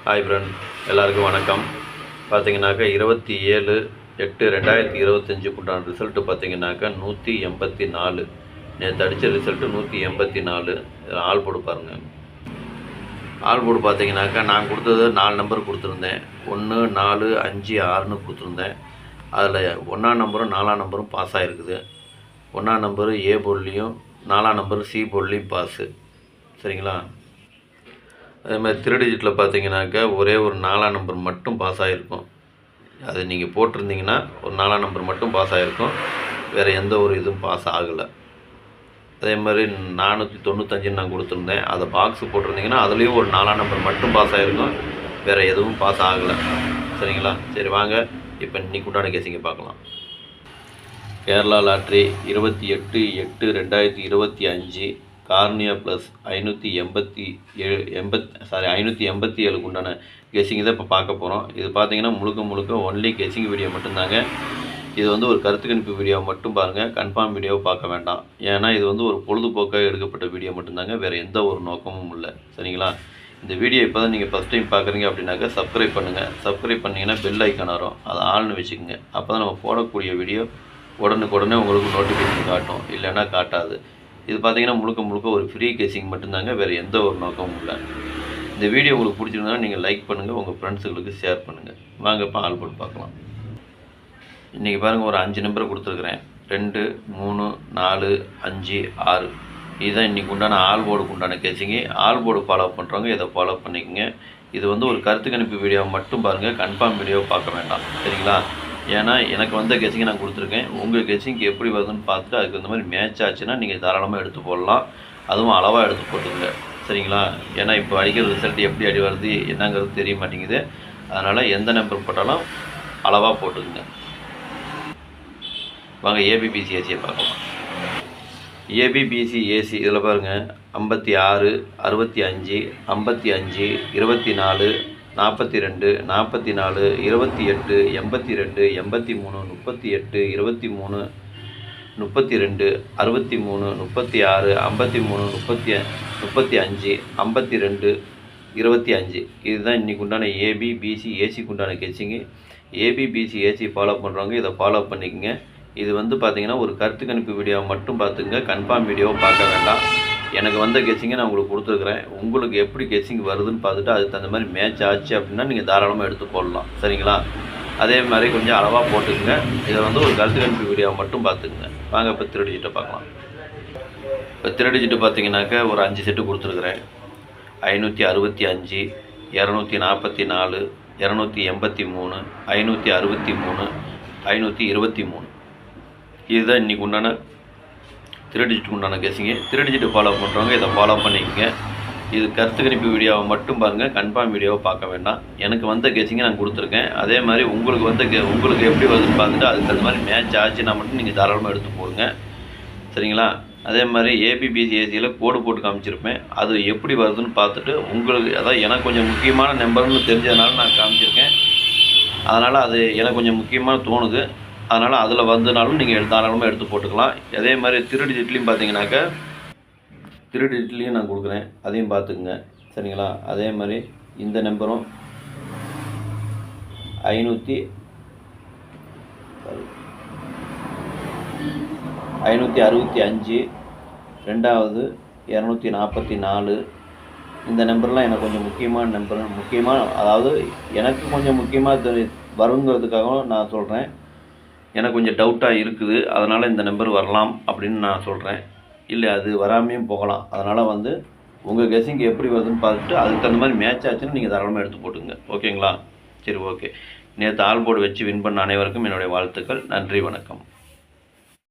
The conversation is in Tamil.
ஹாய் ஃப்ரெண்ட், எல்லாருக்கும் வணக்கம். பார்த்தீங்கன்னாக்கா 27/8/2025 உண்டான ரிசல்ட்டு பார்த்தீங்கன்னாக்கா 184. நேற்று அடித்த ரிசல்ட்டு 184. ஆல் போர்டு பாருங்கள். ஆல் போர்டு பார்த்தீங்கன்னாக்கா நான் கொடுத்தது 4 நம்பர் கொடுத்துருந்தேன். 1, 4, 5, 6ன்னு கொடுத்துருந்தேன். அதில் 1ஆம் நம்பரும் 4ஆம் நம்பரும் பாஸ் ஆகிருக்குது. 1ஆம் நம்பரு ஏ போர்ட்லேயும் 4ஆம் நம்பரு சி போர்ட்லேயும் பாஸு. சரிங்களா? அதே மாதிரி 3 டிஜிட்டில் பார்த்தீங்கன்னாக்கா ஒரே ஒரு 4ஆம் நம்பர் மட்டும் பாஸ் ஆகிருக்கும். அது நீங்கள் போட்டிருந்தீங்கன்னா ஒரு 4ஆம் நம்பர் மட்டும் பாஸ் ஆகிருக்கும். வேறு எந்த ஒரு இதுவும் பாஸ் ஆகலை. அதே மாதிரி 495 நான் கொடுத்துருந்தேன். அதை பாக்ஸு போட்டிருந்தீங்கன்னா அதுலேயும் ஒரு 4ஆம் நம்பர் மட்டும் பாஸ் ஆகிருக்கும். வேறு எதுவும் பாஸ் ஆகலை. சரிங்களா? சரி வாங்க இப்போ இன்னைக்கு உண்டான கேசிங்க பார்க்கலாம். கேரளா லாட்ரி 28/8/2025 கார்னியா ப்ளஸ் 587 உண்டான கெஸிங் தான் இப்போ பார்க்க போகிறோம். இது பார்த்தீங்கன்னா முழுக்க ஒன்லி கெஸிங் வீடியோ மட்டும்தாங்க. இது வந்து ஒரு கருத்து கணிப்பு வீடியோ மட்டும் பாருங்கள். கன்ஃபார்ம் வீடியோவை பார்க்க வேண்டாம். ஏன்னா இது வந்து ஒரு பொழுதுபோக்காக எடுக்கப்பட்ட வீடியோ மட்டும்தாங்க. வேறு எந்த ஒரு நோக்கமும் இல்லை. சரிங்களா? இந்த வீடியோ இப்போ தான் நீங்கள் ஃபஸ்ட் டைம் பார்க்குறீங்க அப்படின்னாக்கா சப்ஸ்கிரைப் பண்ணுங்கள். சப்ஸ்கிரைப் பண்ணிங்கன்னா பெல் ஐக்கான் வரும், அதை ஆள்னு வச்சுக்கோங்க. அப்போ தான் நம்ம போடக்கூடிய வீடியோ உடனுக்குடனே உங்களுக்கு நோட்டிஃபிகேஷன் காட்டும், இல்லைன்னா காட்டாது. இது பார்த்தீங்கன்னா முழுக்க ஒரு ஃப்ரீ கேசிங் மட்டும்தாங்க. வேறு எந்த ஒரு நோக்கமும் இல்லை. இந்த வீடியோ உங்களுக்கு பிடிச்சிருந்தா நீங்கள் லைக் பண்ணுங்கள், உங்கள் ஃப்ரெண்ட்ஸுங்களுக்கு ஷேர் பண்ணுங்கள். வாங்க இப்போ ஆல் போர்டு பார்க்கலாம். இன்றைக்கி பாருங்கள், ஒரு 5 நம்பர் கொடுத்துருக்குறேன். 2, 3, 4, 5, 6. இதுதான் இன்றைக்கி உண்டான ஆல் போர்டுக்கு உண்டான கேசிங்கு. ஆல் போர்டு ஃபாலோ பண்ணுறவங்க இதை ஃபாலோ பண்ணிக்கோங்க. இது வந்து ஒரு கருத்து கணிப்பு வீடியோ மட்டும் பாருங்கள். கன்ஃபார்ம் வீடியோ பார்க்க வேண்டாம். சரிங்களா? ஏன்னா எனக்கு வந்த கெஸிங்கை நான் கொடுத்துருக்கேன். உங்கள் கெஸிங்க்கு எப்படி வருதுன்னு பார்த்துட்டு அதுக்கு இந்த மாதிரி மேட்ச் ஆச்சுன்னா நீங்கள் தாராளமாக எடுத்து போடலாம். அதுவும் அளவாக எடுத்து போட்டுங்க. சரிங்களா? ஏன்னா இப்போ அடிக்கிற ரிசல்ட் எப்படி அடி வருது என்னங்கிறது தெரிய மாட்டேங்குது. அதனால் எந்த நம்பர் போட்டாலும் அளவாக போட்டுக்குங்க. வாங்க ஏபிபிசிஏசியை பார்க்கலாம். ஏபிபிசிஏசி இதில் பாருங்கள், 56, 65, 55, 24, 42, 44, 28, 82, 83, 38, 23, 32, 63, 36, 53, 35, 52, 25. இதுதான் இன்றைக்கி உண்டான ஏபிபிசிஏசிக்கு உண்டான கெச்சிங்கு. ஏபிபிசிஏசி ஃபாலோ பண்ணுறவங்க இதை ஃபாலோ பண்ணிக்கோங்க. இது வந்து பார்த்திங்கன்னா ஒரு கருத்து கணிப்பு வீடியோவை மட்டும் பார்த்துங்க. கன்ஃபார்ம் வீடியோவை பார்க்க வேண்டாம். எனக்கு வந்த கெஸிங்கை நான் உங்களுக்கு கொடுத்துருக்குறேன். உங்களுக்கு எப்படி கெஸிங் வருதுன்னு பார்த்துட்டு அதுக்கு தகுந்த மாதிரி மேட்ச் ஆச்சு அப்படின்னா நீங்கள் தாராளமாக எடுத்து போடலாம். சரிங்களா? அதே மாதிரி கொஞ்சம் அளவாக போட்டுக்குங்க. இதை வந்து ஒரு கருத்து கணிப்பு வீடியோவை மட்டும் பார்த்துக்குங்க. வாங்க இப்போ 3 டிஜிட்டை பார்க்கலாம். இப்போ 3 டிஜிட்டு பார்த்தீங்கன்னாக்கா ஒரு 5 செட்டு கொடுத்துருக்குறேன். 565, 244, 283, 563, 523. இதுதான் இன்றைக்கி உண்டான 3 டிஜிட்டுக்கு உண்டான கெஸிங்கு. 3 டிஜிட்டு ஃபாலோ பண்ணுறவங்க இதை ஃபாலோ பண்ணிக்கோங்க. இது கருத்து கணிப்பு வீடியோவை மட்டும் பாருங்கள். கன்ஃபார்ம் வீடியோவை பார்க்க வேண்டாம். எனக்கு வந்த கெஸிங்கை நான் கொடுத்துருக்கேன். அதே மாதிரி உங்களுக்கு எப்படி வருதுன்னு பார்த்துட்டு அதுக்கு தகுந்த மாதிரி மேட்ச் ஆச்சுன்னா மட்டும் நீங்கள் தாராளமாக எடுத்து போடுங்க. சரிங்களா? அதே மாதிரி ஏபிபிசிஏசியில் கோடு போட்டு காமிச்சிருப்பேன். அது எப்படி வருதுன்னு பார்த்துட்டு உங்களுக்கு, அதாவது எனக்கு கொஞ்சம் முக்கியமான நம்பர்னு தெரிஞ்சதுனால நான் காமிச்சிருக்கேன். அதனால் அது எனக்கு கொஞ்சம் முக்கியமாக தோணுது. அதனால் அதில் வந்தனாலும் நீங்கள் தாராளமாக எடுத்து போட்டுக்கலாம். அதே மாதிரி 3 டிஜிட்லேயும் பார்த்தீங்கன்னாக்கா 3 டிஜிட்லேயும் நான் கொடுக்குறேன். அதையும் பார்த்துக்குங்க. சரிங்களா? அதே மாதிரி இந்த நம்பரும் 565, ரெண்டாவது 244. இந்த நம்பர்லாம் எனக்கு கொஞ்சம் முக்கியமான நம்பர். அதாவது எனக்கு கொஞ்சம் முக்கியமாக வருங்கிறதுக்காகவும் நான் சொல்கிறேன். எனக்கு கொஞ்சம் டவுட்டாக இருக்குது. அதனால் இந்த நம்பர் வரலாம் அப்படின்னு நான் சொல்கிறேன். இல்லை அது வராமையும் போகலாம். அதனால் வந்து உங்கள் கெஸிங் எப்படி வருதுன்னு பார்த்துட்டு அதுக்கு தகுந்த மாதிரி மேட்ச் ஆச்சுன்னு நீங்கள் தாராளமாக எடுத்து போட்டுங்க. ஓகேங்களா? சரி, ஓகே. நேற்று ஆல் போர்டு வச்சு வின் பண்ண அனைவருக்கும் என்னுடைய வாழ்த்துக்கள். நன்றி, வணக்கம்.